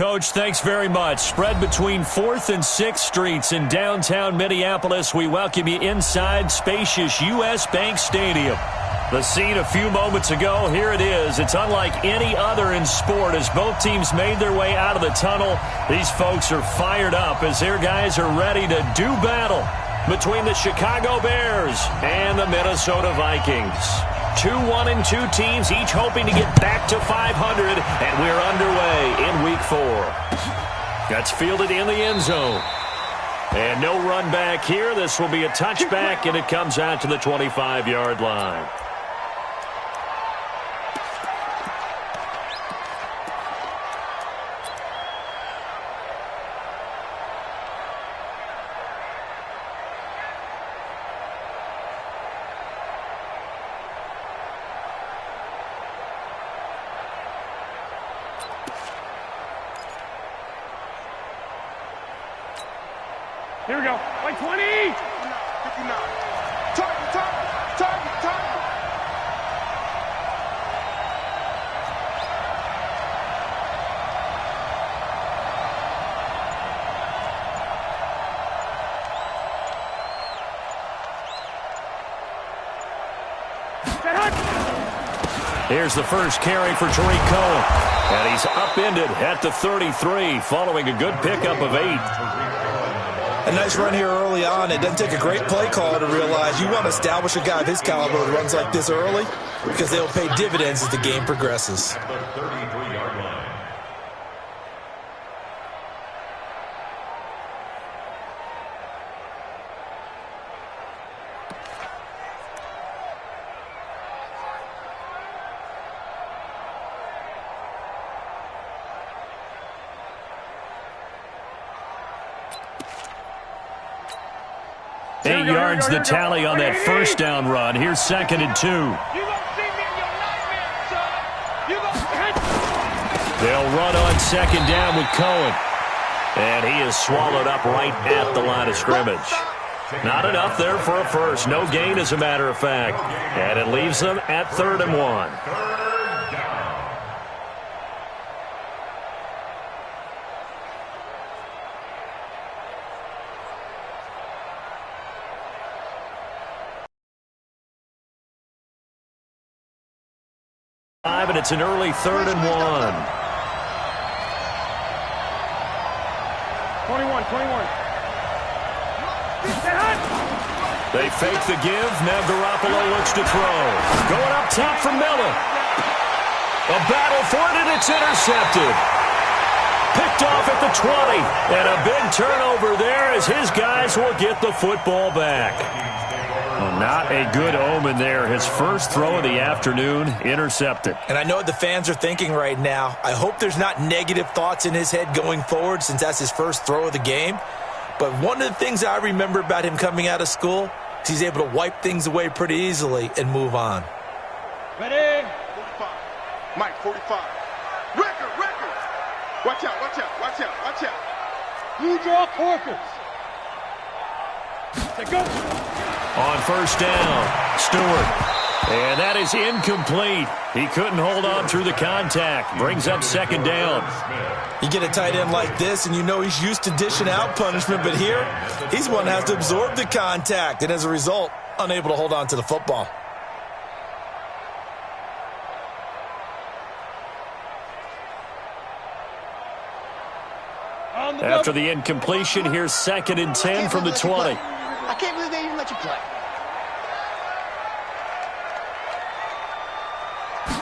Coach. Thanks very much. Spread between 4th and 6th Streets in downtown Minneapolis. We welcome you inside spacious U.S. Bank Stadium. The scene a few moments ago, here it is. It's unlike any other in sport as both teams made their way out of the tunnel. These folks are fired up as their guys are ready to do battle between the Chicago Bears and the Minnesota Vikings. 2-1-2 teams, each hoping to get back to 500, and we're underway in Week 4. That's fielded in the end zone. And no run back here. This will be a touchback, and it comes out to the 25-yard line. Here we go. Like 20. 59. Target. Here's the first carry for Tariq Cohen. And he's upended at the 33 following a good pickup of 8. A nice run here early on. It doesn't take a great play call to realize you want to establish a guy of his caliber who runs like this early because they'll pay dividends as the game progresses. At the 33-yard line. Eight yards the tally on that first down run. Here's 2nd and 2. They'll run on 2nd down with Cohen. And he is swallowed up right at the line of scrimmage. Not enough there for a first. No gain, as a matter of fact. And it leaves them at 3rd and 1. And it's an early 3rd and 1. 21. They fake the give. Now Garoppolo looks to throw. Going up top for Miller. A battle for it, and it's intercepted. Picked off at the 20. And a big turnover there as his guys will get the football back. Well, not a good omen there. His first throw of the afternoon, intercepted. And I know what the fans are thinking right now. I hope there's not negative thoughts in his head going forward since that's his first throw of the game. But one of the things I remember about him coming out of school is he's able to wipe things away pretty easily and move on. Ready? 45. Mike, 45. Record. Watch out. Blue draw corpus. Let's go. On first down, Stewart. And that is incomplete. He couldn't hold on through the contact. Brings up 2nd down. You get a tight end like this, and you know he's used to dishing out punishment, but here, he's one that has to absorb the contact, and as a result, unable to hold on to the football. After the incompletion, here's 2nd and 10 from the 20. I can't believe they even let you play.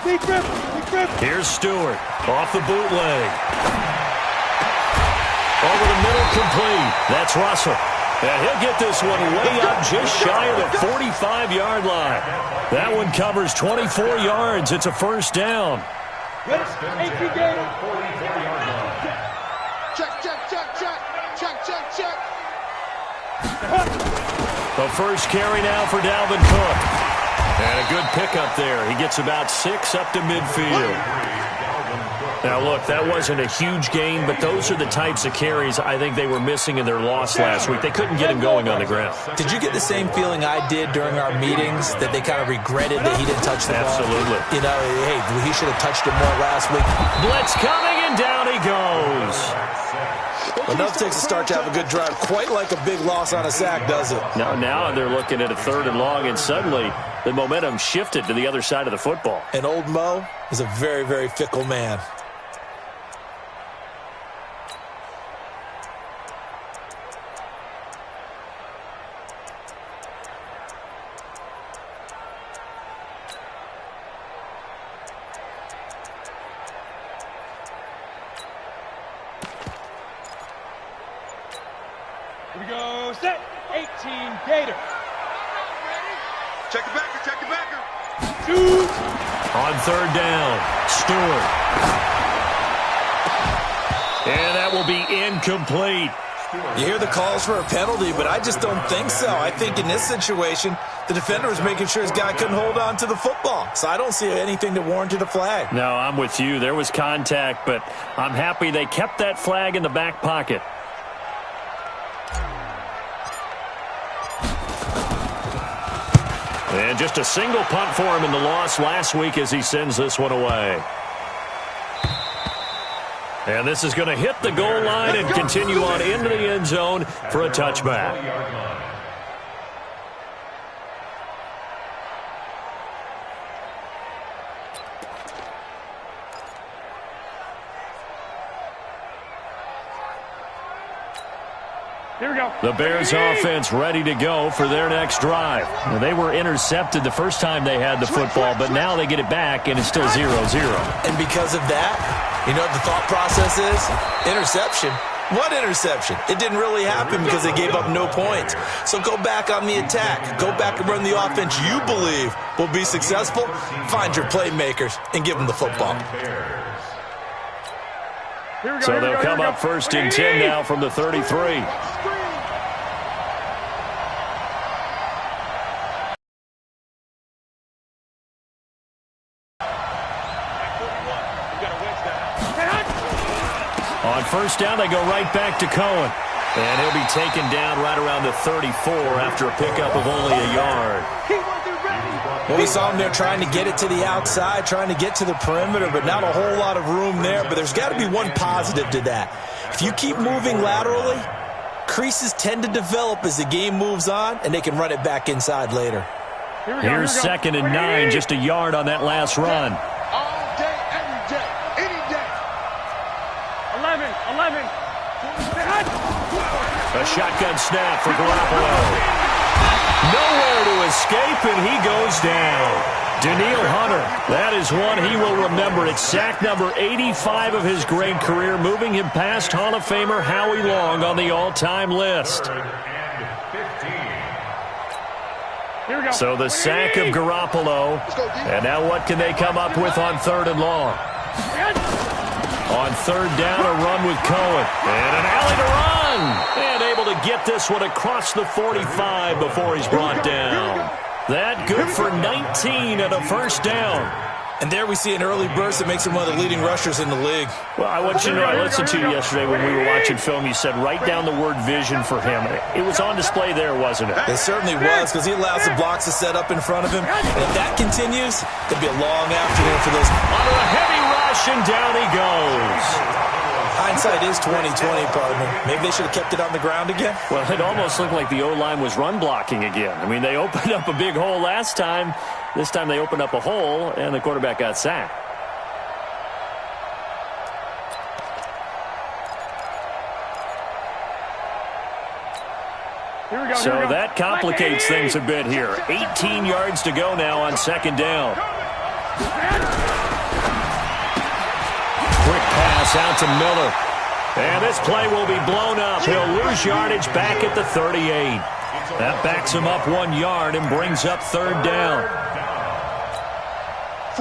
Deep grip. Here's Stewart off the bootleg. Over the middle, complete. That's Russell. And he'll get this one way up just shy of the 45-yard line. That one covers 24 yards. It's a first down. Check. The first carry now for Dalvin Cook. And a good pickup there. He gets about 6 up to midfield. Now, look, that wasn't a huge gain, but those are the types of carries I think they were missing in their loss last week. They couldn't get him going on the ground. Did you get the same feeling I did during our meetings, that they kind of regretted that he didn't touch the ball? Absolutely. You know, hey, he should have touched it more last week. Blitz coming, and down he goes. Enough takes to start to have a good drive. Quite like a big loss on a sack, does it? Now they're looking at a 3rd and long, and suddenly the momentum shifted to the other side of the football. And old Mo is a very, very fickle man. Here we go, set, 18, Gator. Check the backer, check the backer. Shoot. On 3rd down, Stewart. And that will be incomplete. You hear the calls for a penalty, but I just don't think so. I think in this situation, the defender was making sure his guy couldn't hold on to the football. So I don't see anything that warranted a flag. No, I'm with you. There was contact, but I'm happy they kept that flag in the back pocket. And just a single punt for him in the loss last week as he sends this one away. And this is going to hit the goal line and continue on into the end zone for a touchback. Here we go. The Bears offense ready to go for their next drive. Now, they were intercepted the first time they had the football, but now they get it back, and it's still 0-0. And because of that, you know what the thought process is? Interception. What interception? It didn't really happen because they gave up no points. So go back on the attack. Go back and run the offense you believe will be successful. Find your playmakers and give them the football. So they'll come up 1st and 10 now from the 33. On 1st down, they go right back to Cohen. And he'll be taken down right around the 34 after a pickup of only a yard. Well, we saw him there trying to get it to the outside, trying to get to the perimeter, but not a whole lot of room there. But there's got to be one positive to that. If you keep moving laterally, creases tend to develop as the game moves on, and they can run it back inside later. Here's 2nd and 9, just a yard on that last run. All day, every day, any day. 11. A shotgun snap for Garoppolo. Nowhere to escape, and he goes down. Daniil Hunter, that is one he will remember. It's sack number 85 of his great career, moving him past Hall of Famer Howie Long on the all-time list. So the sack of Garoppolo. And now what can they come up with on 3rd and long? On 3rd down, a run with Cohen. And an alley to run. And able to get this one across the 45 before he's brought down. That good for 19 and a 1st down. And there we see an early burst that makes him one of the leading rushers in the league. Well, I want you to know, I listened to you yesterday when we were watching film. You said write down the word vision for him. It was on display there, wasn't it? It certainly was, because he allows the blocks to set up in front of him. And if that continues, it'll be a long afternoon for those. Under a heavy rush, and down he goes. Hindsight is 20/20, partner. Maybe they should have kept it on the ground again. Well, it almost looked like the O-line was run blocking again. I mean, they opened up a big hole last time. This time they opened up a hole, and the quarterback got sacked. So that complicates things a bit here. 18 yards to go now on 2nd down. Quick pass out to Miller. And this play will be blown up. He'll lose yardage back at the 38. That backs him up 1 yard and brings up 3rd down.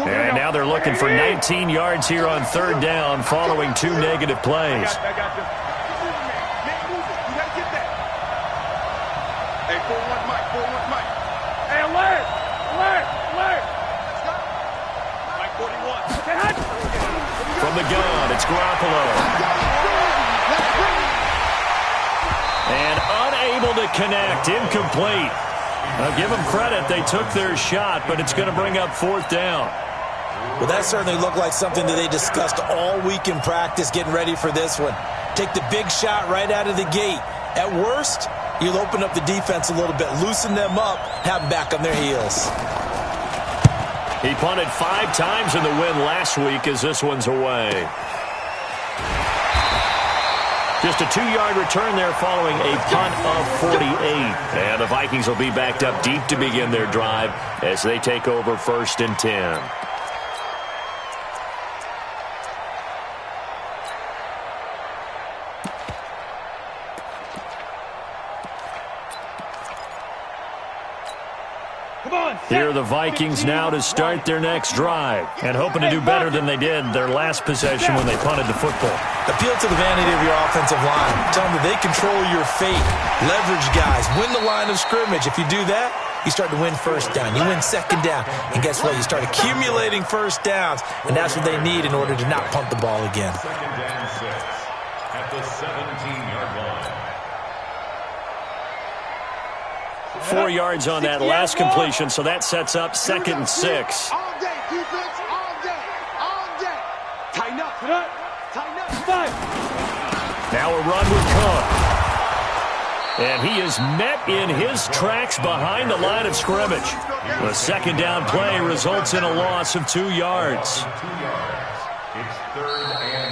And now they're looking for 19 yards here on 3rd down following 2 negative plays. Hey, 4-1 Mike, 4-1 Mike. Hey, alert! Alert! Mike 41. the gun, it's Garoppolo. And unable to connect, incomplete. Now, give them credit, they took their shot, but it's going to bring up fourth down. Well, that certainly looked like something that they discussed all week in practice, getting ready for this one. Take the big shot right out of the gate. At worst, you'll open up the defense a little bit, loosen them up, have them back on their heels. He punted 5 times in the win last week as this one's away. Just a 2-yard return there following a punt of 48. And the Vikings will be backed up deep to begin their drive as they take over 1st and 10. Here are the Vikings now to start their next drive and hoping to do better than they did their last possession when they punted the football. Appeal to the vanity of your offensive line. Tell them that they control your fate. Leverage guys. Win the line of scrimmage. If you do that, you start to win first down. You win second down. And guess what? You start accumulating first downs. And that's what they need in order to not punt the ball again. Second down 6 at the 17-yard line. 4 yards on that last completion, so that sets up 2nd and 6. All day, defense, all day, all day. Tighten up, tighten up. 5. Now a run with Cook. And he is met in his tracks behind the line of scrimmage. The second down play results in a loss of 2 yards. It's 3rd and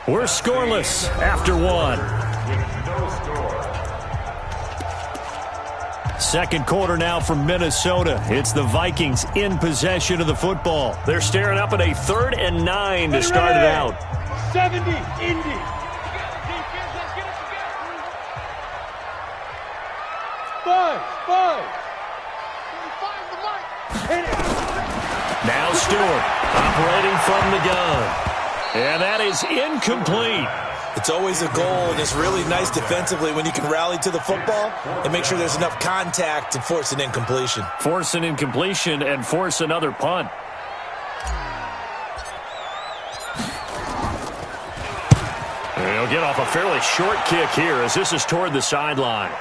9. We're scoreless after 1. With no score. Second quarter now from Minnesota. It's the Vikings in possession of the football. They're staring up at a 3rd and 9 to start it out. 70, Indy. Five. Now Stewart operating from the gun. And that is incomplete. It's always a goal, and it's really nice defensively when you can rally to the football and make sure there's enough contact to force an incompletion. Force an incompletion and force another punt. And he'll get off a fairly short kick here as this is toward the sideline.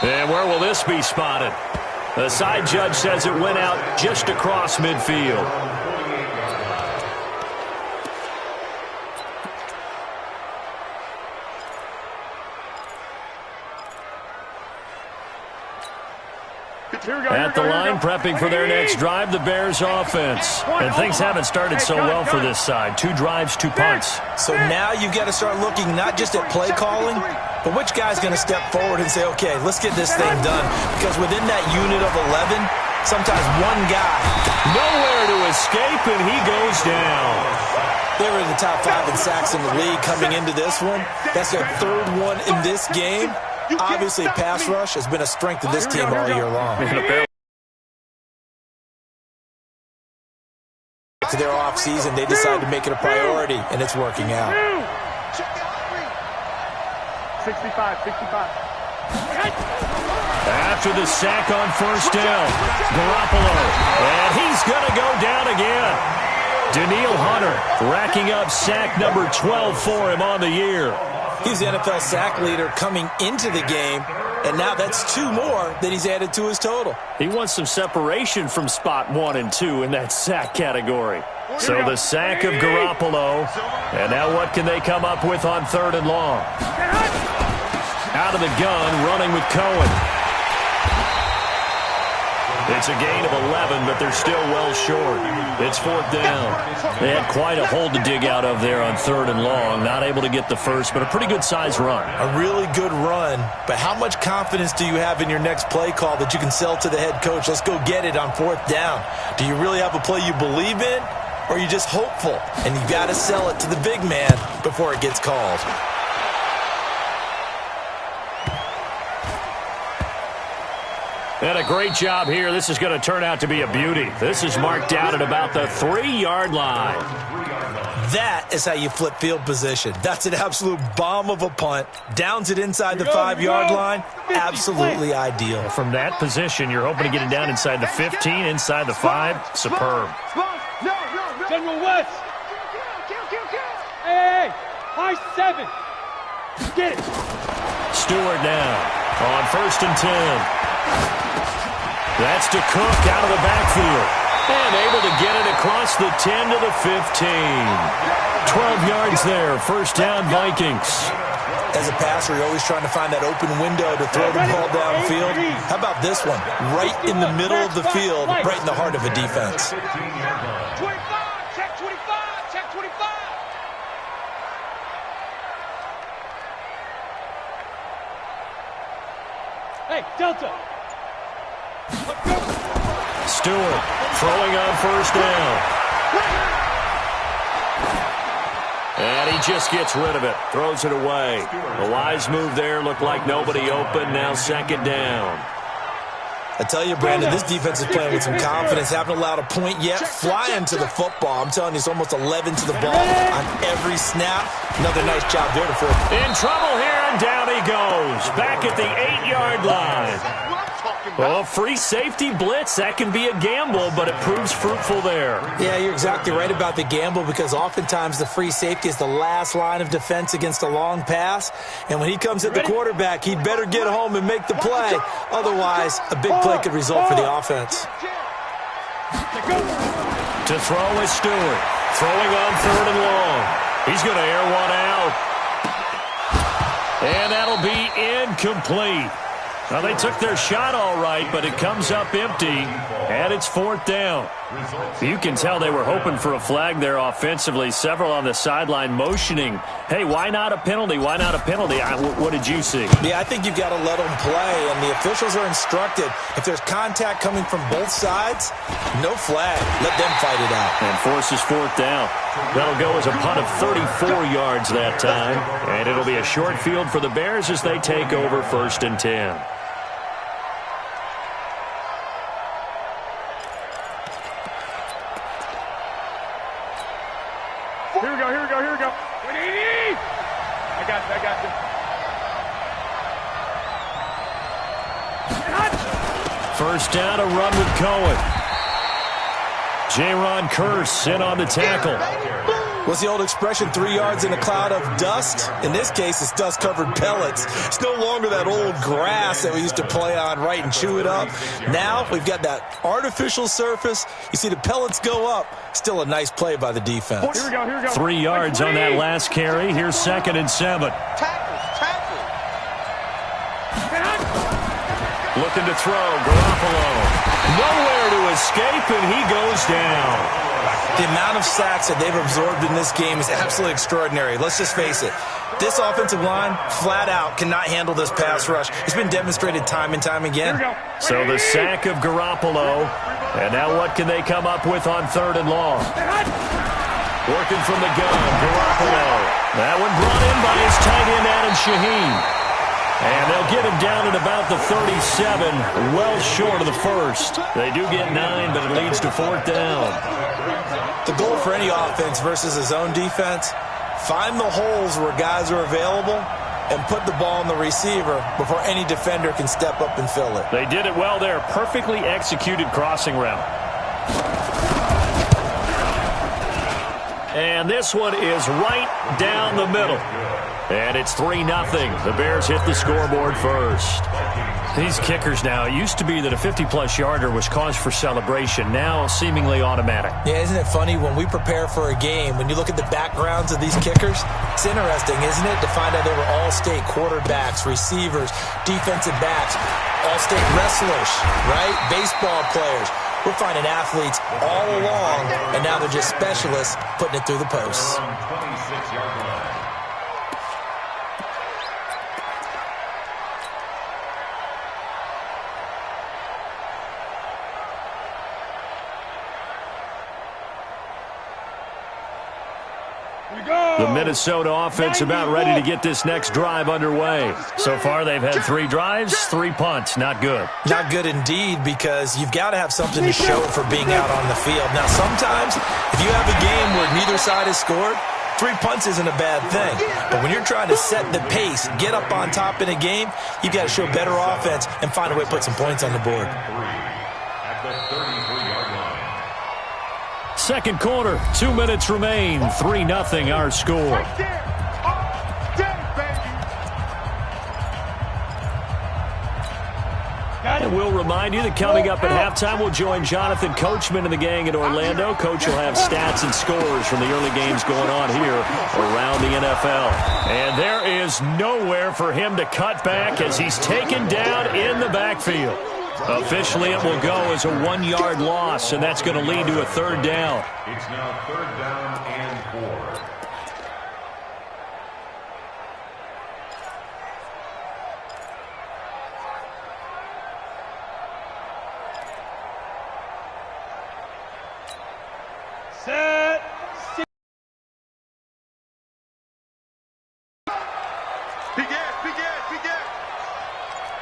And where will this be spotted? The side judge says it went out just across midfield. At the line, prepping for their next drive, the Bears offense. And things haven't started so well for this side. 2 drives, 2 punts. So now you've got to start looking not just at play calling, but which guy's going to step forward and say, okay, let's get this thing done. Because within that unit of 11, sometimes one guy, nowhere to escape, and he goes down. They were in the top 5 in sacks in the league coming into this one. That's their 3rd one in this game. Obviously, pass rush has been a strength of this team all year long. To their offseason, they decided to make it a priority, and it's working out. 65. After the sack on 1st down, Garoppolo, and he's going to go down again. Daniil Hunter racking up sack number 12 for him on the year. He's the NFL sack leader coming into the game, and now that's 2 more that he's added to his total. He wants some separation from spot 1 and 2 in that sack category. So the sack of Garoppolo, and now what can they come up with on 3rd and long? Out of the gun, running with Cohen. It's a gain of 11, but they're still well short. It's 4th down. They had quite a hole to dig out of there on 3rd and long. Not able to get the first, but a pretty good-sized run. A really good run, but how much confidence do you have in your next play call that you can sell to the head coach? Let's go get it on 4th down. Do you really have a play you believe in, or are you just hopeful? And you've got to sell it to the big man before it gets called. And a great job here. This is going to turn out to be a beauty. This is marked out at about the 3-yard line. That is how you flip field position. That's an absolute bomb of a punt. Downs it inside the 5-yard line. Absolutely ideal. From that position, you're hoping to get it down inside the 15, inside the 5. Superb. General West. Hey, high 7. Get it. Stewart now on 1st and 10. That's to Cook out of the backfield. And able to get it across the 10 to the 15. 12 yards there. First down, Vikings. As a passer, you're always trying to find that open window to throw the ball downfield. How about this one? Right in the middle of the field, right in the heart of a defense. 25, check 25, check 25. Hey, Delta. Stewart throwing on 1st down. And he just gets rid of it. Throws it away. A wise move there. Looked like nobody open. Now 2nd down. I tell you, Brandon, this defense is playing with some confidence. Haven't allowed a point yet. Flying to the football. I'm telling you, it's almost 11 to the ball on every snap. Another nice job there to force. In trouble here, and down he goes. Back at the 8-yard line. Well, free safety blitz, that can be a gamble, but it proves fruitful there. Yeah, you're exactly right about the gamble, because oftentimes the free safety is the last line of defense against a long pass. And when he comes at the quarterback, he'd better get home and make the play. Otherwise, a big play could result for the offense. To throw is Stewart. Throwing on 3rd and long. He's going to air one out. And that'll be incomplete. Well, they took their shot all right, but it comes up empty, and it's 4th down. You can tell they were hoping for a flag there offensively. Several on the sideline motioning, hey, why not a penalty? Why not a penalty? What did you see? Yeah, I think you've got to let them play, and the officials are instructed, if there's contact coming from both sides, no flag. Let them fight it out. And forces 4th down. That'll go as a punt of 34 yards that time, and it'll be a short field for the Bears as they take over 1st and 10. Here we go. I got you. First down, a run with Cohen. Jaron Kearse in on the tackle. What's the old expression, 3 yards in a cloud of dust? In this case, it's dust-covered pellets. It's no longer that old grass that we used to play on, right, and chew it up. Now we've got that artificial surface. You see the pellets go up. Still a nice play by the defense. Here we go. 3 yards on that last carry. Here's 2nd and 7. Tackle. Looking to throw, Garoppolo. Nowhere to escape, and he goes down. The amount of sacks that they've absorbed in this game is absolutely extraordinary. Let's just face it. This offensive line, flat out, cannot handle this pass rush. It's been demonstrated time and time again. So the sack of Garoppolo. And now what can they come up with on 3rd and long? Working from the gun, Garoppolo. That one brought in by his tight end, Adam Shaheen. And they'll get him down at about the 37, well short of the first. They do get 9, but it leads to 4th down. The goal for any offense versus his own defense, find the holes where guys are available and put the ball on the receiver before any defender can step up and fill it. They did it well there. Perfectly executed crossing route. And this one is right down the middle. And it's 3-0. The Bears hit the scoreboard first. These kickers now, it used to be that a 50-plus yarder was cause for celebration. Now seemingly automatic. Yeah, isn't it funny when we prepare for a game, when you look at the backgrounds of these kickers, it's interesting, isn't it, to find out they were all-state quarterbacks, receivers, defensive backs, all-state wrestlers, right? Baseball players. We're finding athletes all along, and now they're just specialists putting it through the posts. The Minnesota offense about ready to get this next drive underway. So far, they've had 3 drives, 3 punts. Not good. Not good indeed, because you've got to have something to show for being out on the field. Now, sometimes, if you have a game where neither side has scored, 3 punts isn't a bad thing. But when you're trying to set the pace, get up on top in a game, you've got to show better offense and find a way to put some points on the board. Second quarter, 2 minutes remain. 3-0 our score. Right there. All day, baby. And we'll remind you that coming up at halftime, we'll join Jonathan Coachman and the gang in Orlando. Coach will have stats and scores from the early games going on here around the NFL. And there is nowhere for him to cut back as he's taken down in the backfield. Officially, it will go as a 1-yard loss, and that's going to lead to a third down. It's now 3rd down and 4. Set. Begin.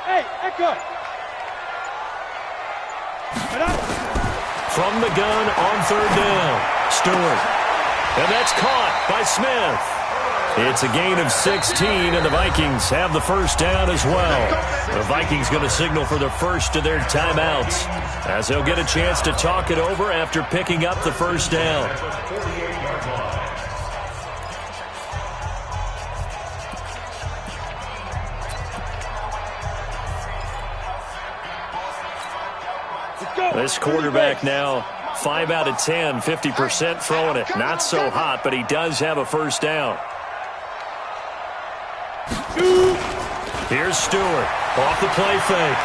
Hey, Echo. Get up. From the gun on third down, Stewart. And that's caught by Smith. It's a gain of 16, and the Vikings have the first down as well. The Vikings going to signal for the first of their timeouts as they'll get a chance to talk it over after picking up the first down. This quarterback now 5 out of 10, 50% throwing it. Not so hot, but he does have a first down. Here's Stewart off the play fake.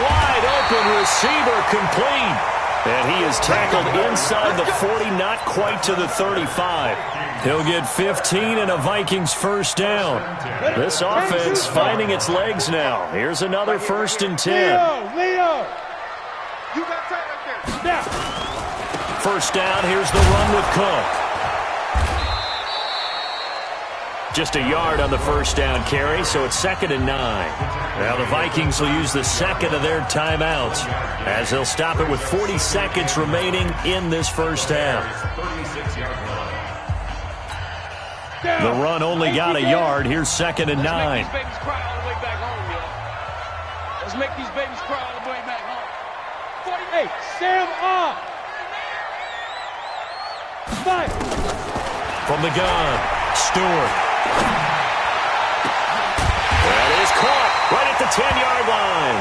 Wide open receiver complete. And he is tackled inside the 40, not quite to the 35. He'll get 15 and a Vikings first down. This offense finding its legs now. Here's another 1st and 10. Leo. You got tight right there. Now. First down, here's the run with Cook. Just a yard on the first down carry, so it's 2nd and 9. Now the Vikings will use the second of their timeouts as they'll stop it with 40 seconds remaining in this first half. The run only got a yard. Here's 2nd and 9. Let's make these babies cry all the way back home. 48. Sam on. 5. From the gun, Stewart. That is caught right at the 10-yard line.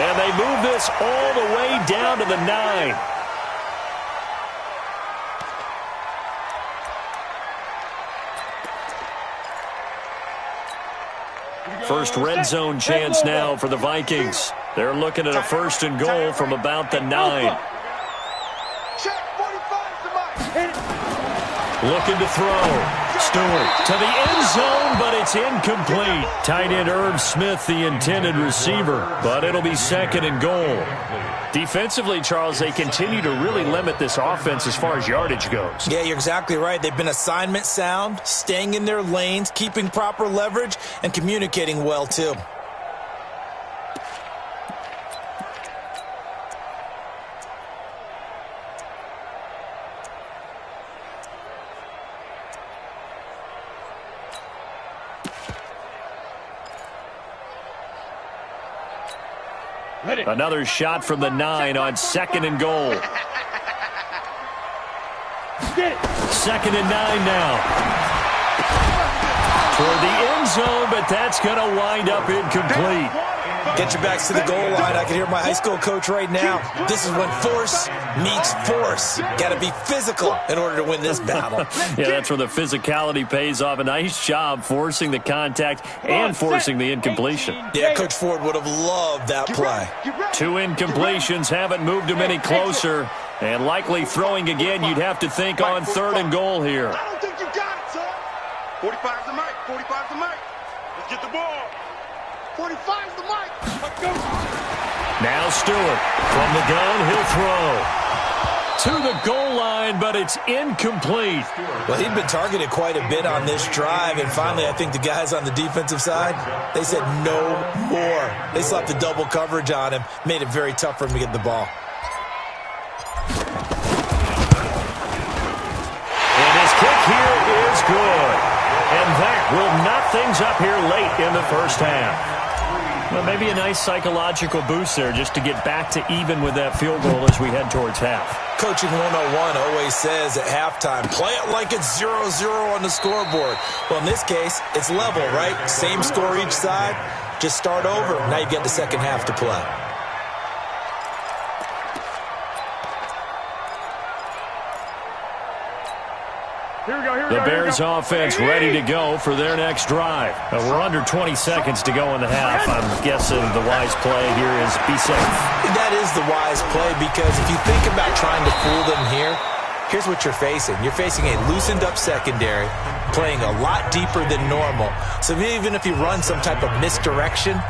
And they move this all the way down to the 9. First red zone chance now for the Vikings. They're looking at a 1st and goal from about the 9. Check 45 to Mike. Looking to throw. Stewart to the end zone, but it's incomplete. Tight end Irv Smith, the intended receiver, but it'll be 2nd and goal. Defensively, Charles, they continue to really limit this offense as far as yardage goes. Yeah, you're exactly right. They've been assignment sound, staying in their lanes, keeping proper leverage, and communicating well, too. Another shot from the 9 on 2nd and goal. 2nd and 9 now. Toward the end zone, but that's going to wind up incomplete. Get your backs to the goal line. I can hear my high school coach right now. This is when force meets force. Got to be physical in order to win this battle. Yeah, that's where the physicality pays off. A nice job forcing the contact and forcing the incompletion. Yeah, Coach Ford would have loved that play. 2 incompletions haven't moved him any closer. And likely throwing again, you'd have to think on 3rd and goal here. I don't think you got it, son. 45's the mic. 45's the mic. Let's get the ball. 45's the mic. Let's go. Now Stewart from the gun, he'll throw to the goal line, but it's incomplete. Well, he'd been targeted quite a bit on this drive, and finally I think the guys on the defensive side, they said no more. They slapped the double coverage on him, made it very tough for him to get the ball. And his kick here is good. And that will knot things up here late in the first half. Well, maybe a nice psychological boost there just to get back to even with that field goal as we head towards half. Coaching 101 always says at halftime, play it like it's 0-0 on the scoreboard. Well, in this case, it's level, right? Same score each side. Just start over. Now you get the second half to play. The Bears offense ready to go for their next drive. We're under 20 seconds to go in the half. I'm guessing the wise play here is be safe. That is the wise play because if you think about trying to fool them here, here's what you're facing. You're facing a loosened up secondary, playing a lot deeper than normal. So even if you run some type of misdirection,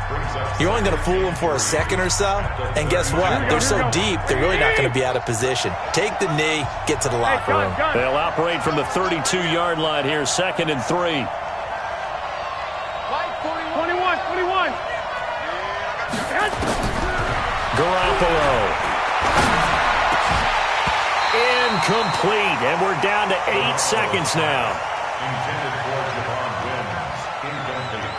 you're only going to fool them for a second or so. And guess what? They're so deep, they're really not going to be out of position. Take the knee, get to the locker room. They'll operate from the 32-yard line here, 2nd and 3. 21. Garoppolo. Incomplete, and we're down to 8 seconds now. Intended for Javon wins. Incomplete.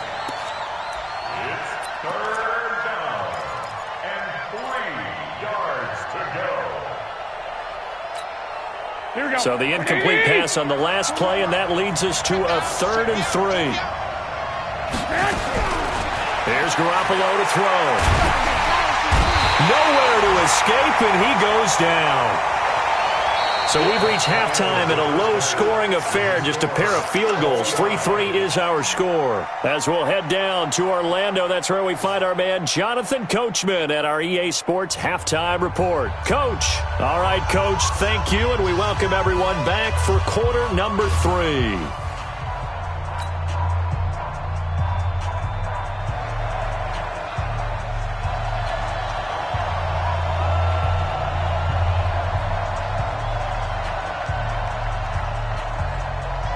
It's 3rd down and 3 yards to go. So the incomplete pass on the last play, and that leads us to a 3rd and 3. Here's Garoppolo to throw. Nowhere to escape, and he goes down. So we've reached halftime in a low-scoring affair, just a pair of field goals. 3-3 is our score. As we'll head down to Orlando, that's where we find our man Jonathan Coachman at our EA Sports Halftime Report. Coach. All right, Coach, thank you, and we welcome everyone back for quarter number 3.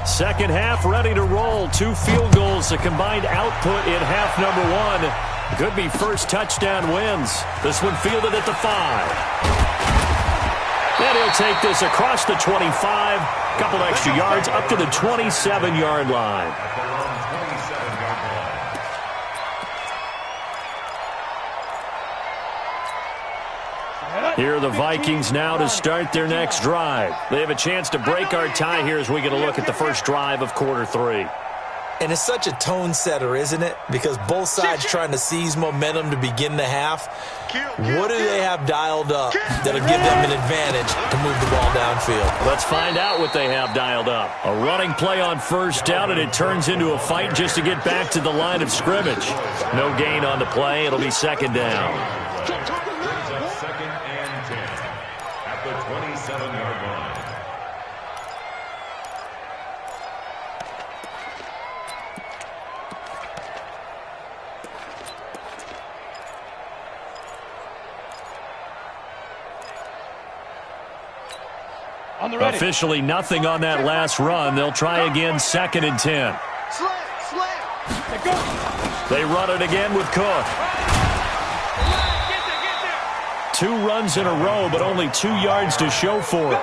Second half ready to roll. 2 field goals, the combined output in half number 1. Could be first touchdown wins. This one fielded at the 5. And he'll take this across the 25. Couple extra yards up to the 27-yard line. Here are the Vikings now to start their next drive. They have a chance to break our tie here as we get a look at the first drive of quarter 3. And it's such a tone setter, isn't it? Because both sides trying to seize momentum to begin the half. What do they have dialed up that'll give them an advantage to move the ball downfield? Let's find out what they have dialed up. A running play on first down, and it turns into a fight just to get back to the line of scrimmage. No gain on the play. It'll be 2nd down. At the 27-yard line. Officially nothing on that last run. They'll try again, 2nd and 10. They run it again with Cook. 2 runs in a row, but only 2 yards to show for it.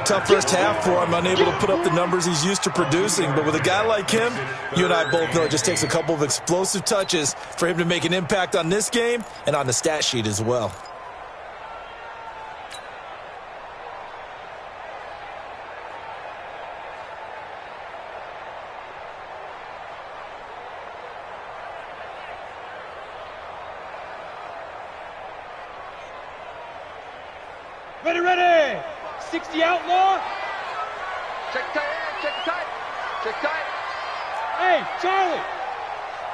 Tough first half for him, unable to put up the numbers he's used to producing. But with a guy like him, you and I both know it just takes a couple of explosive touches for him to make an impact on this game and on the stat sheet as well. Ready. 60 outlaw. Check tight, check tight. Check tight. Hey, Charlie.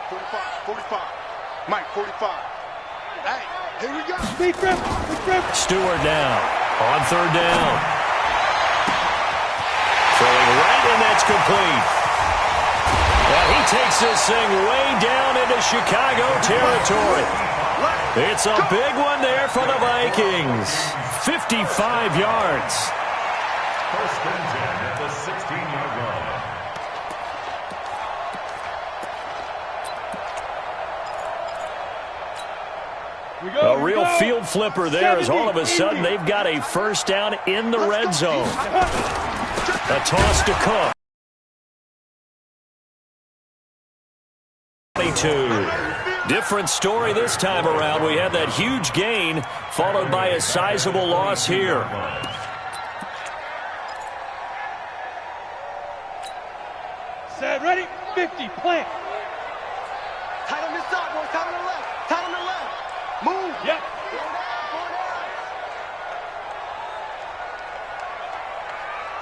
45. Mike, 45. Hey, here we go. Big grip. Stewart now on 3rd down. Throwing right, and that's complete. And he takes this thing way down into Chicago territory. It's a big one there for the Vikings. 55 yards. 1st and 10 at the 16-yard line. A real field flipper there as all of a sudden they've got a first down in the red zone. A toss to Cook. 22. Different story this time around. We had that huge gain followed by a sizable loss here. Set, ready, 50, plant. Tight on this side, boys. Tight on the left. Tight on the left. Move. Yep. Go down. Go down.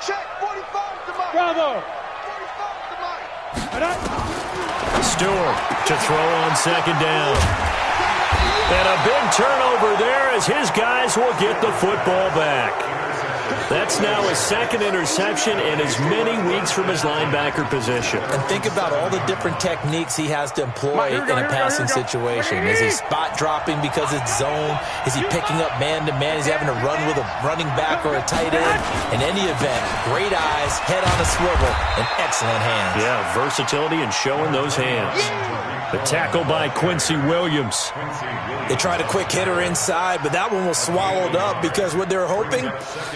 Check. 45 to Mike. Bravo. 45 to Mike. Stewart to throw on second down. And a big turnover there as his guys will get the football back. That's now his second interception in as many weeks from his linebacker position. And think about all the different techniques he has to employ in a passing situation. Is he spot dropping because it's zone? Is he picking up man-to-man? Is he having to run with a running back or a tight end? In any event, great eyes, head on a swivel, and excellent hands. Yeah, versatility and showing those hands. The tackle by Quincy Williams. They tried a quick hitter inside, but that one was swallowed up because what they're hoping,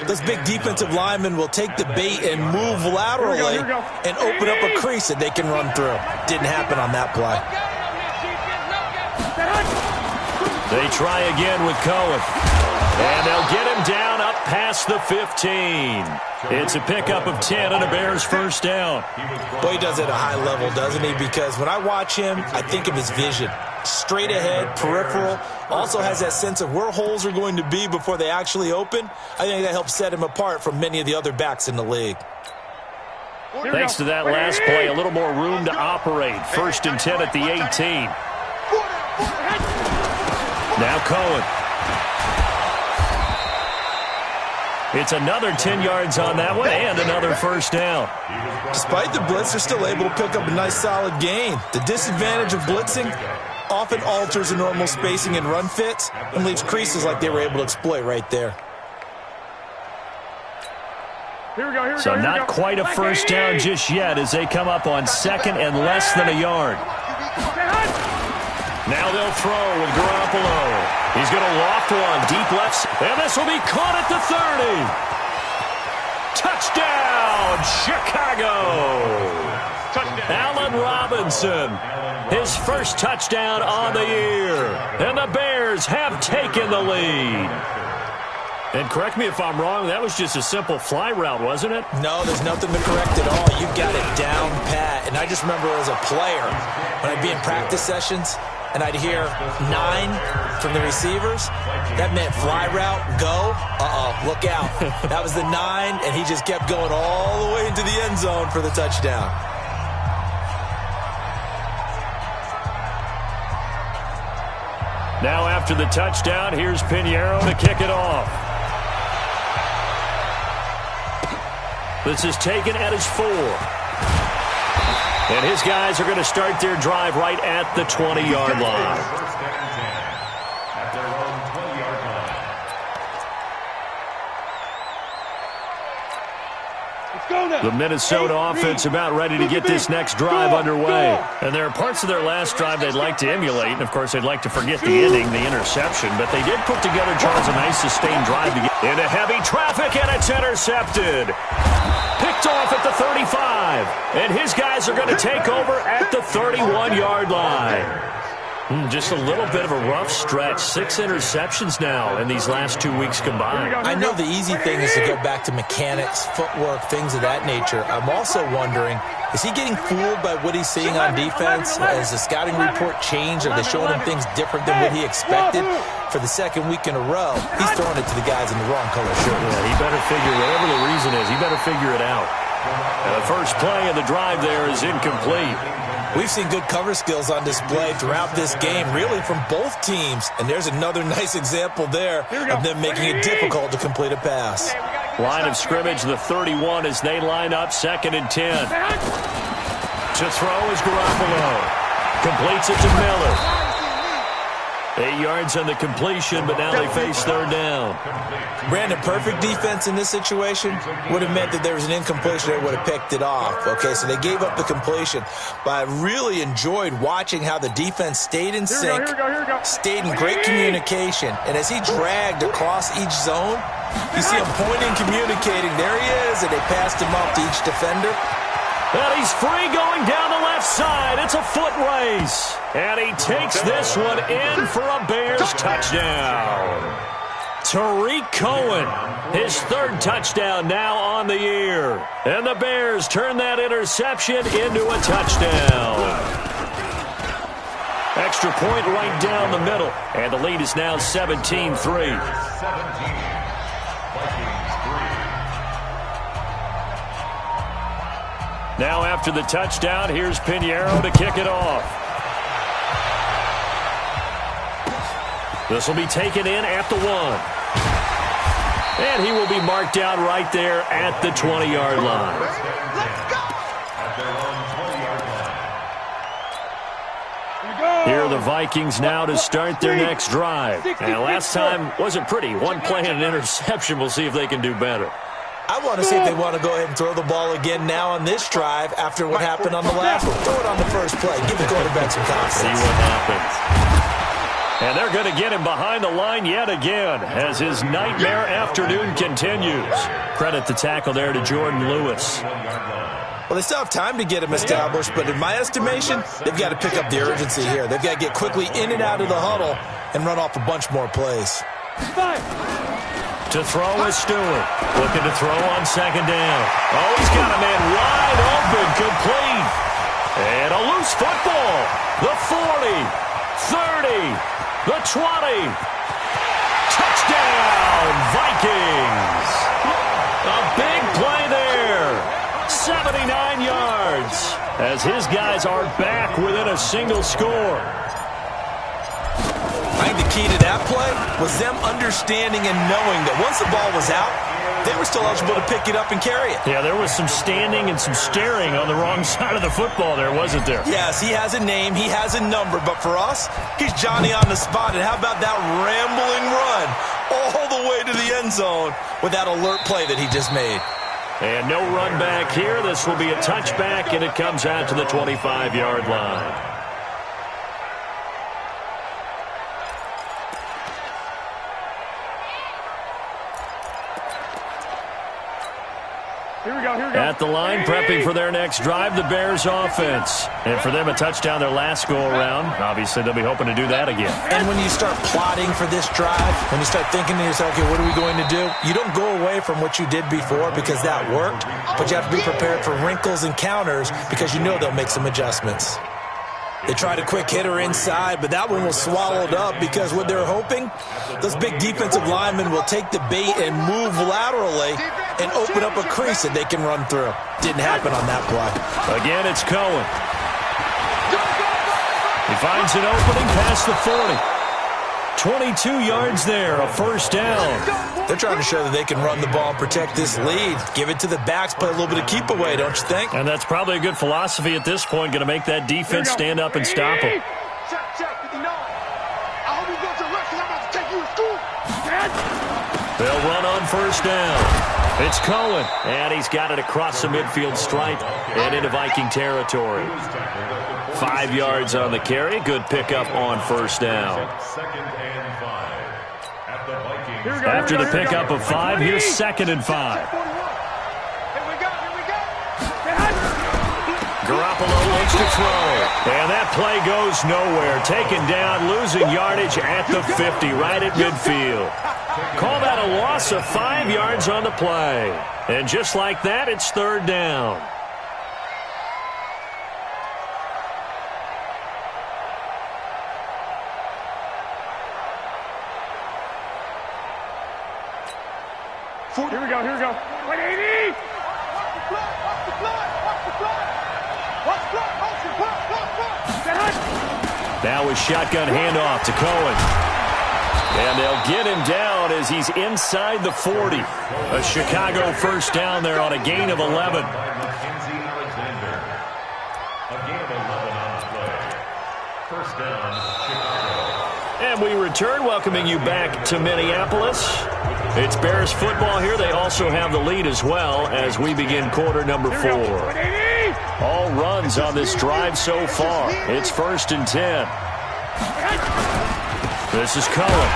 those big defensive linemen will take the bait and move laterally and open up a crease that they can run through. Didn't happen on that play. They try again with Cohen. And they'll get him down up past the 15. It's a pickup of 10 and a Bears first down. Boy, he does it at a high level, doesn't he? Because when I watch him, I think of his vision. Straight ahead, peripheral. Also has that sense of where holes are going to be before they actually open. I think that helps set him apart from many of the other backs in the league. Thanks to that last play, a little more room to operate. First and 10 at the 18. Now Cohen. It's another 10 yards on that one and another first down. Despite the blitz, they're still able to pick up a nice solid gain. The disadvantage of blitzing often alters the normal spacing and run fits and leaves creases like they were able to exploit right there. So not quite a first down just yet as they come up on second and less than a yard. Now they'll throw with Garoppolo. He's going to loft one deep left, and this will be caught at the 30. Touchdown, Chicago. Touchdown. Allen Robinson, his first touchdown on the year. And the Bears have taken the lead. And correct me if I'm wrong, that was just a simple fly route, wasn't it? No, there's nothing to correct at all. You got it down pat. And I just remember as a player, when I'd be in practice sessions, and I'd hear 9 from the receivers, that meant fly route, go, look out. That was the 9, and he just kept going all the way into the end zone for the touchdown. Now after the touchdown, here's Pinheiro to kick it off. This is taken at his 4. And his guys are going to start their drive right at the 20-yard line. At their own 20-yard line. The Minnesota offense about ready to get this next drive underway. And there are parts of their last drive they'd like to emulate. And, of course, they'd like to forget the ending, the interception. But they did put together, Charles, a nice sustained drive to get into heavy traffic, and it's intercepted. Picked off at the 35. And his guys are going to take over at the 31-yard line. Just a little bit of a rough stretch. 6 interceptions now in these last 2 weeks combined. I know the easy thing is to go back to mechanics, footwork, things of that nature. I'm also wondering, is he getting fooled by what he's seeing on defense? Has the scouting report changed? Are they showing him things different than what he expected? For the second week in a row, he's throwing it to the guys in the wrong color shirts. Yeah, he better figure, whatever the reason is, he better figure it out. And the first play of the drive there is incomplete. We've seen good cover skills on display throughout this game, really from both teams. And there's another nice example there of them making it difficult to complete a pass. Line of scrimmage, the 31 as they line up, 2nd and 10. To throw is Garoppolo. Completes it to Miller. 8 yards on the completion, but now they face 3rd down. Brandon, perfect defense in this situation would have meant that there was an incompletion. They would have picked it off. Okay, so they gave up the completion. But I really enjoyed watching how the defense stayed in sync, stayed in great communication. And as he dragged across each zone, you see him pointing, communicating. There he is, and they passed him off to each defender. And he's free going down the left side. It's a foot race. And he takes this one in for a Bears touchdown. Tariq Cohen, his third touchdown now on the year. And the Bears turn that interception into a touchdown. Extra point right down the middle. And the lead is now 17-3. Now after the touchdown, here's Pinheiro to kick it off. This will be taken in at the 1. And he will be marked down right there at the 20-yard line. Here are the Vikings now to start their next drive. And last time wasn't pretty. One play and an interception. We'll see if they can do better. I want to see if they want to go ahead and throw the ball again now on this drive after what happened on the last one. Throw it on the first play. Give the quarterback some confidence. See what happens. And they're going to get him behind the line yet again as his nightmare afternoon continues. Credit the tackle there to Jordan Lewis. Well, they still have time to get him established, but in my estimation, they've got to pick up the urgency here. They've got to get quickly in and out of the huddle and run off a bunch more plays. To throw is Stewart. Looking to throw on second down. Oh, he's got a man wide open, complete. And a loose football. The 40, 30, the 20. Touchdown, Vikings. A big play there. 79 yards as his guys are back within a single score. I think the key to that play was them understanding and knowing that once the ball was out, they were still eligible to pick it up and carry it. Yeah, there was some standing and some staring on the wrong side of the football there, wasn't there? Yes, he has a name, he has a number, but for us, he's Johnny on the spot. And how about that rambling run all the way to the end zone with that alert play that he just made? And no run back here. This will be a touchback, and it comes out to the 25-yard line. At the line, prepping for their next drive, the Bears offense. And for them, a touchdown their last go-around. Obviously, they'll be hoping to do that again. And when you start plotting for this drive, when you start thinking to yourself, okay, what are we going to do? You don't go away from what you did before because that worked, but you have to be prepared for wrinkles and counters because you know they'll make some adjustments. They tried a quick hitter inside, but that one was swallowed up because what they're hoping, those big defensive linemen will take the bait and move laterally and open up a crease that they can run through. Didn't happen on that play. Again, it's Cohen. He finds an opening past the 40. 22 yards there, a first down. They're trying to show that they can run the ball and protect this lead. Give it to the backs, play a little bit of keep away, don't you think? And that's probably a good philosophy at this point, going to make that defense stand up and stop them. Check, 59. I hope you go to the rest, and I'm about to take you to school. They'll run on first down. It's Cohen, and he's got it across the midfield stripe and into Viking territory. 5 yards on the carry. Good pickup on first down. After the pickup of 5, here's 2nd and 5. Garoppolo looks to throw. And that play goes nowhere. Taken down, losing yardage at the 50, right at midfield. Call that a loss of 5 yards on the play. And just like that, it's 3rd down. Here we go. 180! Now a shotgun handoff to Cohen. And they'll get him down as he's inside the 40. A Chicago first down there on a gain of 11. And we return, welcoming you back to Minneapolis. It's Bears football here. They also have the lead as well as we begin quarter number 4. All runs on this drive so far. It's 1st and 10. This is Cohen.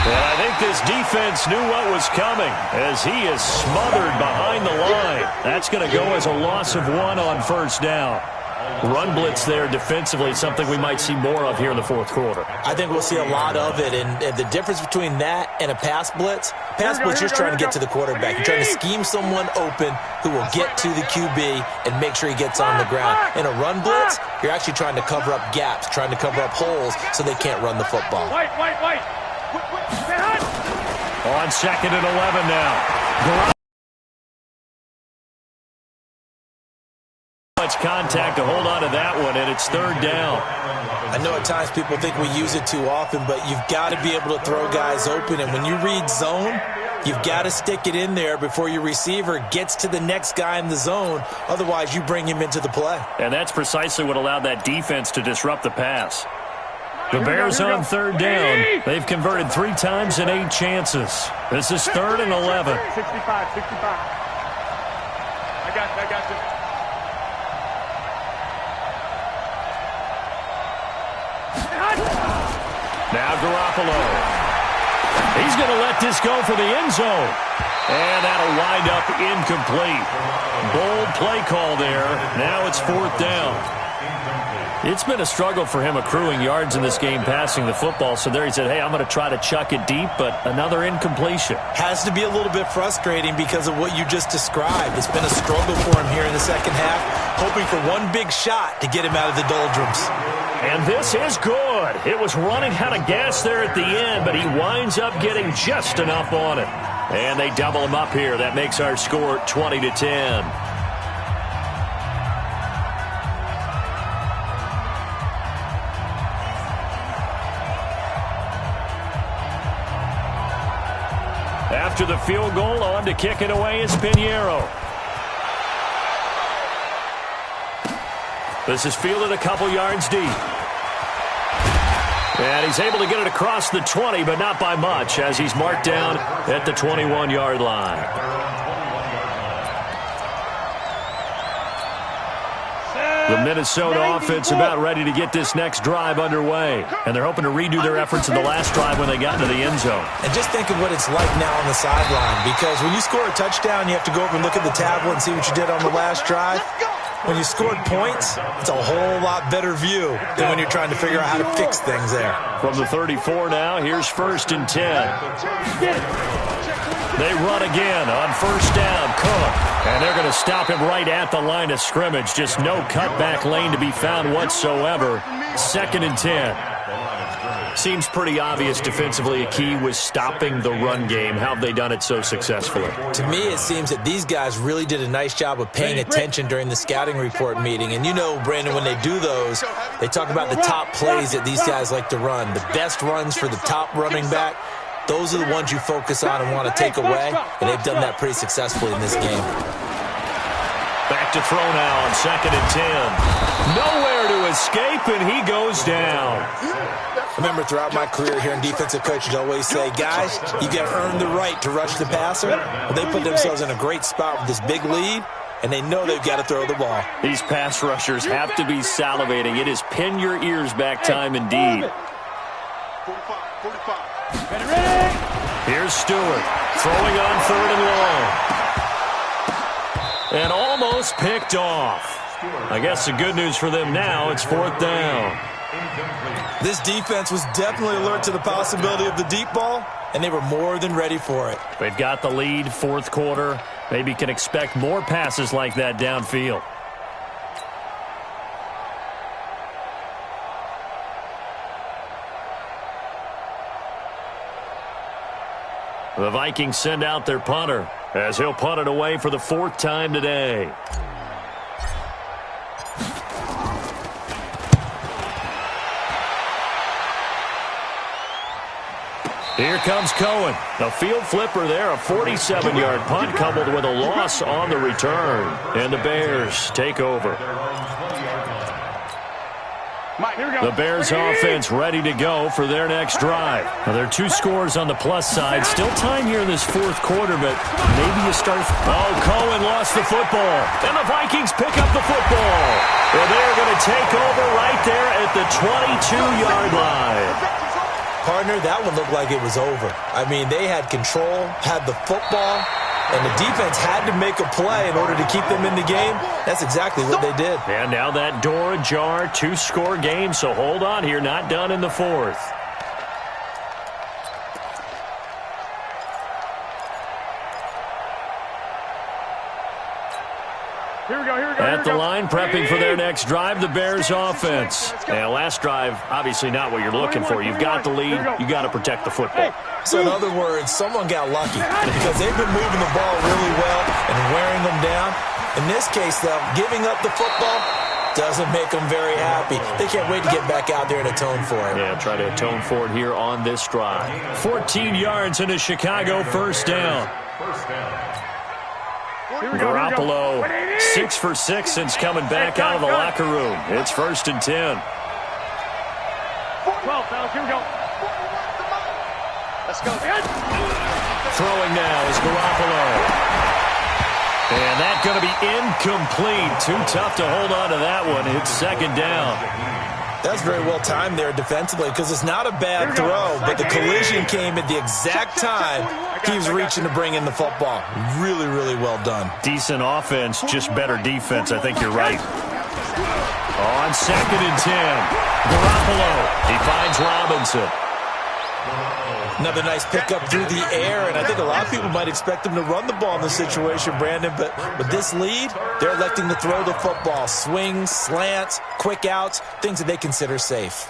And I think this defense knew what was coming as he is smothered behind the line. That's going to go as a loss of 1 on first down. Run blitz there defensively, something we might see more of here in the fourth quarter. I think we'll see a lot of it, and the difference between that and a pass blitz, you're trying to get to the quarterback. You're trying to scheme someone open who will get to the QB and make sure he gets on the ground. In a run blitz, you're actually trying to cover up gaps, trying to cover up holes so they can't run the football. Wait. On 2nd and 11 now. Much contact to hold on to that one, and it's 3rd down. I know at times people think we use it too often, but you've got to be able to throw guys open, and when you read zone, you've got to stick it in there before your receiver gets to the next guy in the zone. Otherwise, you bring him into the play. And that's precisely what allowed that defense to disrupt the pass. The Bears on 3rd down. They've converted 3 times in 8 chances. This is 3rd and 11. 65. I got you. Now Garoppolo. He's going to let this go for the end zone. And that'll wind up incomplete. Bold play call there. Now it's 4th down. It's been a struggle for him accruing yards in this game passing the football. So there he said, hey, I'm going to try to chuck it deep, but another incompletion. Has to be a little bit frustrating because of what you just described. It's been a struggle for him here in the second half, hoping for one big shot to get him out of the doldrums. And this is good. It was running out of gas there at the end, but he winds up getting just enough on it. And they double him up here. That makes our score 20-10. After the field goal, on to kick it away is Pinheiro. This is fielded a couple yards deep. And he's able to get it across the 20, but not by much, as he's marked down at the 21-yard line. The Minnesota offense about ready to get this next drive underway. And they're hoping to redo their efforts in the last drive when they got into the end zone. And just think of what it's like now on the sideline, because when you score a touchdown, you have to go over and look at the tablet and see what you did on the last drive. When you scored points, it's a whole lot better view than when you're trying to figure out how to fix things there. From the 34 now, here's 1st and 10. They run again on 1st down, Cook. And they're going to stop him right at the line of scrimmage. Just no cutback lane to be found whatsoever. 2nd and 10. Seems pretty obvious defensively a key was stopping the run game. How have they done it so successfully? To me, it seems that these guys really did a nice job of paying attention during the scouting report meeting. And you know, Brandon, when they do those, they talk about the top plays that these guys like to run. The best runs for the top running back. Those are the ones you focus on and want to take away, and they've done that pretty successfully in this game. Back to throw now on 2nd and 10. Nowhere to escape, and he goes down. I remember throughout my career here in defensive coaches always say, guys, you got to earn the right to rush the passer. Well, they put themselves in a great spot with this big lead, and they know they've got to throw the ball. These pass rushers have to be salivating. It is pin your ears back time indeed. 45. Here's Stewart throwing on 3rd and long. And almost picked off. I guess the good news for them now, it's 4th down. This defense was definitely alert to the possibility of the deep ball, and they were more than ready for it. They've got the lead, 4th quarter. Maybe can expect more passes like that downfield. The Vikings send out their punter as he'll punt it away for the 4th time today. Here comes Cohen. The field flipper there, a 47-yard punt coupled with a loss on the return. And the Bears take over. The Bears offense ready to go for their next drive. Now, there are 2 scores on the plus side. Still time here in this 4th quarter, but maybe you start. Oh, Cohen lost the football. And the Vikings pick up the football. And they're going to take over right there at the 22-yard line. Partner, that one looked like it was over. I mean, they had control, had the football, and the defense had to make a play in order to keep them in the game. That's exactly what they did. And now that door ajar, 2-score game, so hold on here, not done in the fourth. At the line, prepping for their next drive, the Bears offense. And last drive, obviously not what you're looking for. You've got the lead. You got to protect the football. So in other words, someone got lucky because they've been moving the ball really well and wearing them down. In this case, though, giving up the football doesn't make them very happy. They can't wait to get back out there and atone for it. Yeah, try to atone for it here on this drive. 14 yards into Chicago, first down. Garoppolo, 6 for 6 since coming back out of the locker room. It's 1st and 10. 12, fellas, here we go. Let's go. Throwing now is Garoppolo. And that's going to be incomplete. Too tough to hold on to that one. It's 2nd down. That's very well timed there defensively because it's not a bad throw, but the collision came at the exact time he was reaching to bring in the football. Really, really well done. Decent offense, just better defense. I think you're right. On 2nd and 10, Garoppolo. He finds Robinson. Another nice pickup through the air, and I think a lot of people might expect them to run the ball in this situation, Brandon, but with this lead, they're electing to throw the football. Swings, slants, quick outs, things that they consider safe.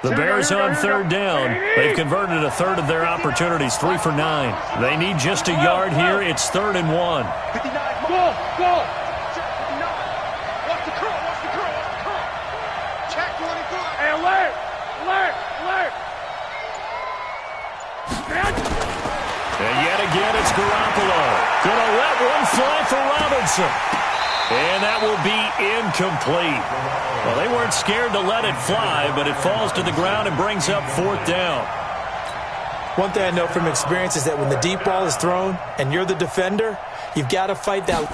The Bears on 3rd down. They've converted a third of their opportunities, 3 for 9. They need just a yard here. It's 3rd and 1. 59, go, go. 59. Watch the curl, watch the curl, watch the curl. Check 24. Hey, alert, alert, alert. And yet again, it's Garoppolo. Gonna let one fly for Robinson. And that will be incomplete. Well, they weren't scared to let it fly, but it falls to the ground and brings up 4th down. One thing I know from experience is that when the deep ball is thrown and you're the defender, you've got to fight that.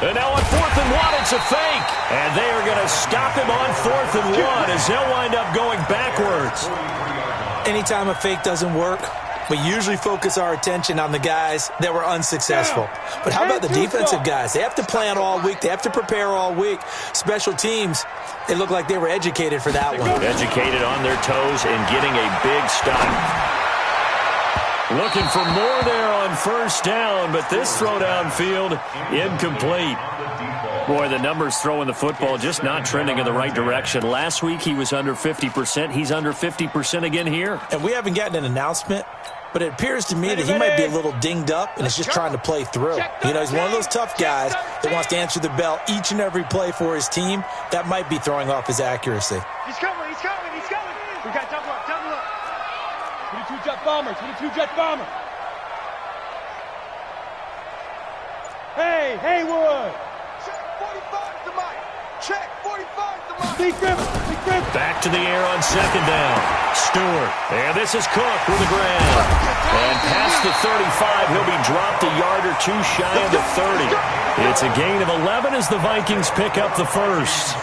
And now on 4th and 1, it's a fake. And they are going to stop him on 4th and 1 as they'll wind up going backwards. Anytime a fake doesn't work, we usually focus our attention on the guys that were unsuccessful. But how about the defensive guys? They have to plan all week. They have to prepare all week. Special teams, they look like they were educated for that one. Educated on their toes and getting a big stop. Looking for more there on 1st down, but this throw downfield, incomplete. Boy, the numbers throwing the football just not trending in the right direction. Last week he was under 50%. He's under 50% again here. And we haven't gotten an announcement, but it appears to me that he might be a little dinged up and is just trying to play through. You know, he's one of those tough guys that wants to answer the bell each and every play for his team. That might be throwing off his accuracy. He's coming, he's coming, he's coming. We got double up, double up. 22 jet bomber, 22 jet bomber. Hey, Haywood. Check 45 to Mike. Check 45 to Mike. Big Griffin, Big Griffin. Back to the air on 2nd down. Stewart. And this is Cook with the ground. And past the 35, he'll be dropped a yard or two shy of the 30. It's a gain of 11 as the Vikings pick up the first.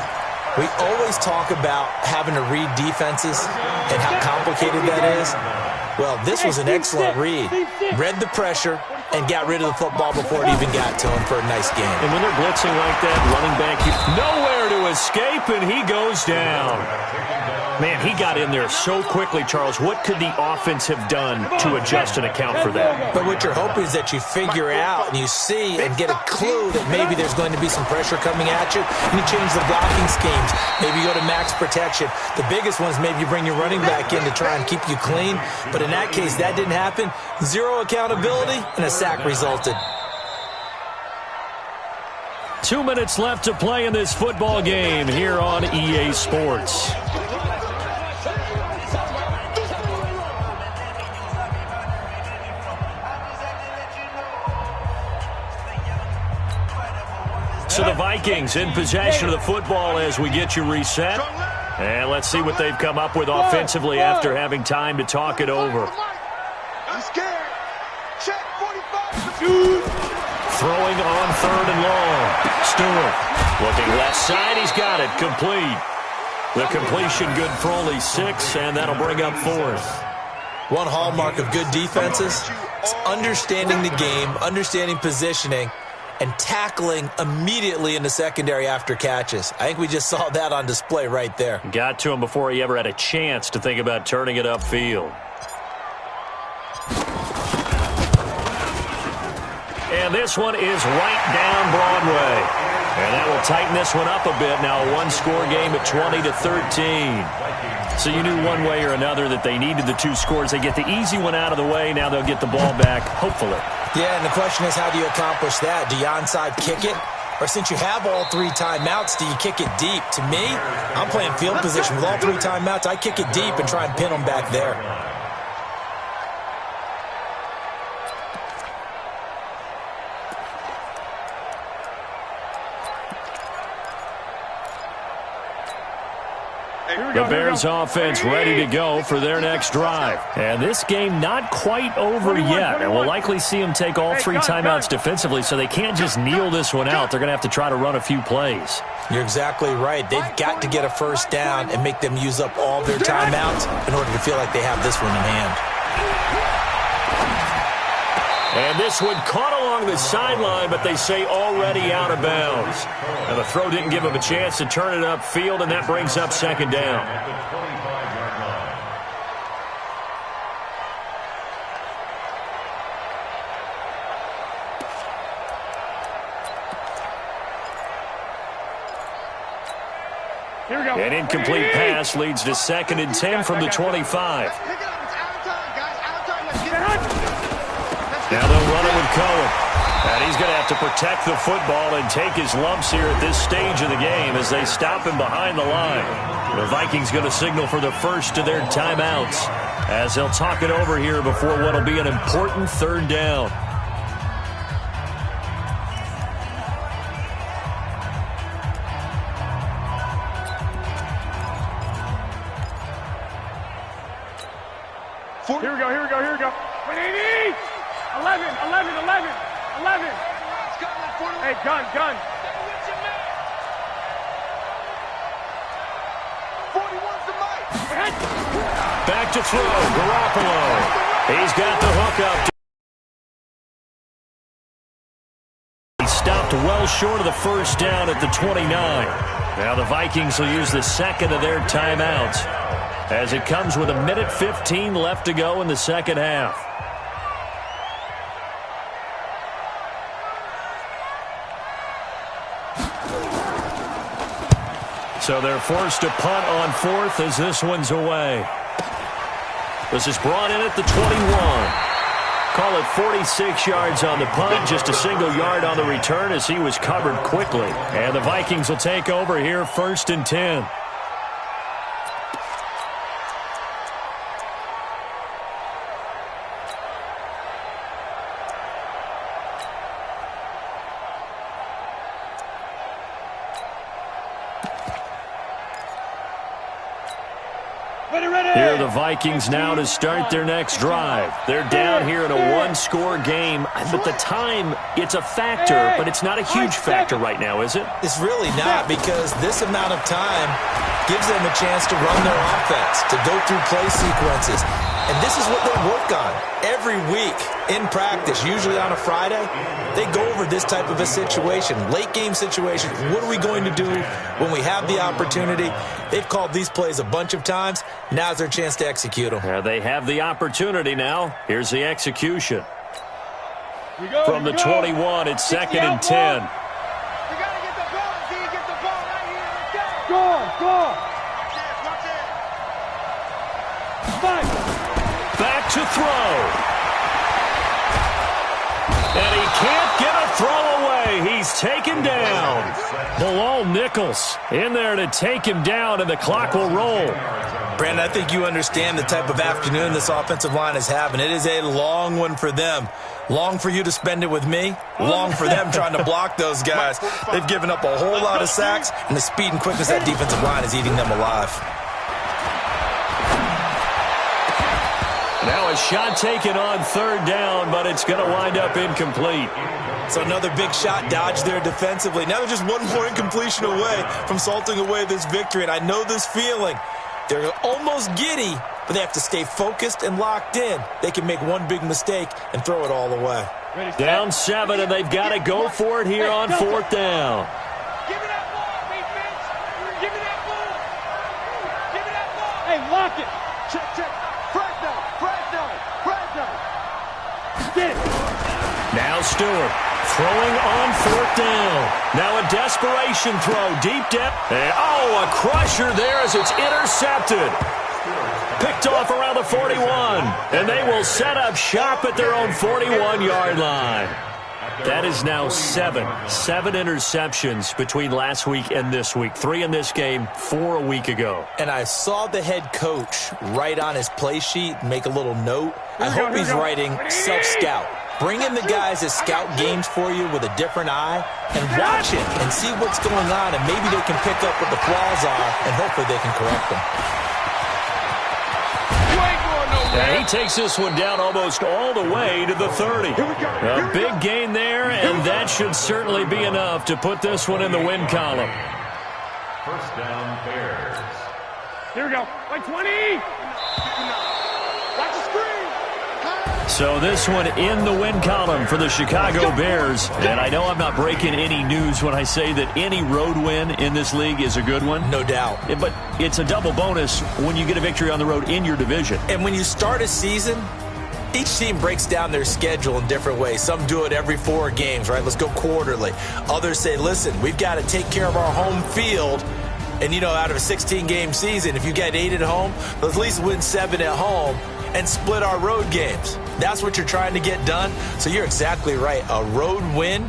We always talk about having to read defenses and how complicated that is. Well, this was an excellent read. Read the pressure and got rid of the football before it even got to him for a nice game. And when they're blitzing like that, running back, nowhere to escape, and he goes down. Man, he got in there so quickly, Charles. What could the offense have done to adjust and account for that? But what you're hoping is that you figure out and you see and get a clue that maybe there's going to be some pressure coming at you, and you change the blocking schemes. Maybe you go to max protection. The biggest one is maybe you bring your running back in to try and keep you clean. But in that case, that didn't happen. Zero accountability, and a sack resulted. 2 minutes left to play in this football game here on EA Sports. So the Vikings in possession of the football as we get you reset. And let's see what they've come up with offensively after having time to talk it over. I'm scared. Check 45. Throwing on 3rd and long. Stewart looking left side. He's got it. Complete. The completion good for only 6, and that'll bring up 4th. One hallmark of good defenses is understanding the game, understanding positioning, and tackling immediately in the secondary after catches. I think we just saw that on display right there. Got to him before he ever had a chance to think about turning it upfield. And this one is right down Broadway. And that will tighten this one up a bit. Now a one-score game at 20-13. So you knew one way or another that they needed the 2 scores. They get the easy one out of the way. Now they'll get the ball back, hopefully. Yeah, and the question is, how do you accomplish that? Do you onside kick it? Or since you have all 3 timeouts, do you kick it deep? To me, I'm playing field position with all 3 timeouts. I kick it deep and try and pin them back there. The Bears offense ready to go for their next drive. And this game not quite over yet. And we'll likely see them take all 3 timeouts defensively, so they can't just kneel this one out. They're going to have to try to run a few plays. You're exactly right. They've got to get a first down and make them use up all their timeouts in order to feel like they have this one in hand. And this one caught along the sideline, but they say already out of bounds. And the throw didn't give him a chance to turn it upfield, and that brings up 2nd down. Here we go. An incomplete pass leads to 2nd and 10 from the 25. Now they'll run it with Cohen. And he's going to have to protect the football and take his lumps here at this stage of the game as they stop him behind the line. The Vikings going to signal for the first of their timeouts as they'll talk it over here before what will be an important 3rd down. Here we go, here we go, here we go. 11. Hey, gun. Back to throw, Garoppolo. He's got the hook up. He stopped well short of the first down at the 29. Now the Vikings will use the 2nd of their timeouts as it comes with 1:15 left to go in the 2nd half. So they're forced to punt on 4th as this one's away. This is brought in at the 21. Call it 46 yards on the punt, just a single yard on the return as he was covered quickly. And the Vikings will take over here 1st and 10. Here are the Vikings now to start their next drive. They're down here in a one-score game. But the time, it's a factor, but it's not a huge factor right now, is it? It's really not, because this amount of time gives them a chance to run their offense, to go through play sequences. And this is what they work on every week in practice, usually on a Friday. They go over this type of a situation, late game situation. What are we going to do when we have the opportunity? They've called these plays a bunch of times. Now's their chance to execute them. They have the opportunity now. Here's the execution. From the 21, it's 2nd and 10. You got to get the ball. See, get the ball right here. Go. Watch it. Fight. Back to throw. And he can't get a throw away. He's taken down. Bilal Nichols in there to take him down, and the clock will roll. Brandon, I think you understand the type of afternoon this offensive line is having. It is a long one for them. Long for you to spend it with me. Long for them trying to block those guys. They've given up a whole lot of sacks, and the speed and quickness of that defensive line is eating them alive. Now a shot taken on 3rd down, but it's going to wind up incomplete. So another big shot dodged there defensively. Now they're just one more incompletion away from salting away this victory. And I know this feeling. They're almost giddy, but they have to stay focused and locked in. They can make one big mistake and throw it all away. Down 7, and they've got to go for it here on 4th down. Give me that ball, defense. Give me that ball. Give me that ball. Hey, lock it. Check, check. Fresno. Get it. Now Stewart throwing on 4th down. Now a desperation throw, deep depth. And, a crusher there as it's intercepted. Picked off around the 41. And they will set up shop at their own 41-yard line. That is now 7 interceptions between last week and this week. 3 in this game, 4 a week ago. And I saw the head coach write on his play sheet, make a little note. I hope he's writing self-scout. Bring in the guys that scout games for you with a different eye and watch it and see what's going on, and maybe they can pick up what the flaws are, and hopefully they can correct them. And he takes this one down almost all the way to the 30. A big gain there, and that should certainly be enough to put this one in the win column. First down, Bears. Here we go. Like 20. Watch the screen. So this one in the win column for the Chicago Bears. And I know I'm not breaking any news when I say that any road win in this league is a good one. No doubt. But it's a double bonus when you get a victory on the road in your division. And when you start a season, each team breaks down their schedule in different ways. Some do it every 4 games, right? Let's go quarterly. Others say, listen, we've got to take care of our home field. And, out of a 16-game season, if you get 8 at home, let's at least win 7 at home and split our road games. That's what you're trying to get done. So you're exactly right. A road win,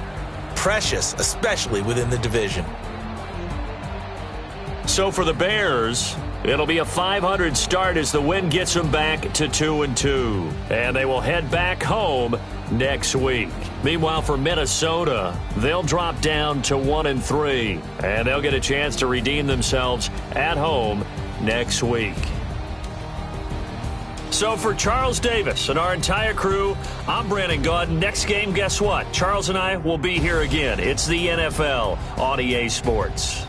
precious, especially within the division. So for the Bears, it'll be a .500 start as the win gets them back to 2-2. And they will head back home next week. Meanwhile, for Minnesota, they'll drop down to 1-3. And they'll get a chance to redeem themselves at home next week. So for Charles Davis and our entire crew, I'm Brandon Gaudin. Next game, guess what? Charles and I will be here again. It's the NFL on EA Sports.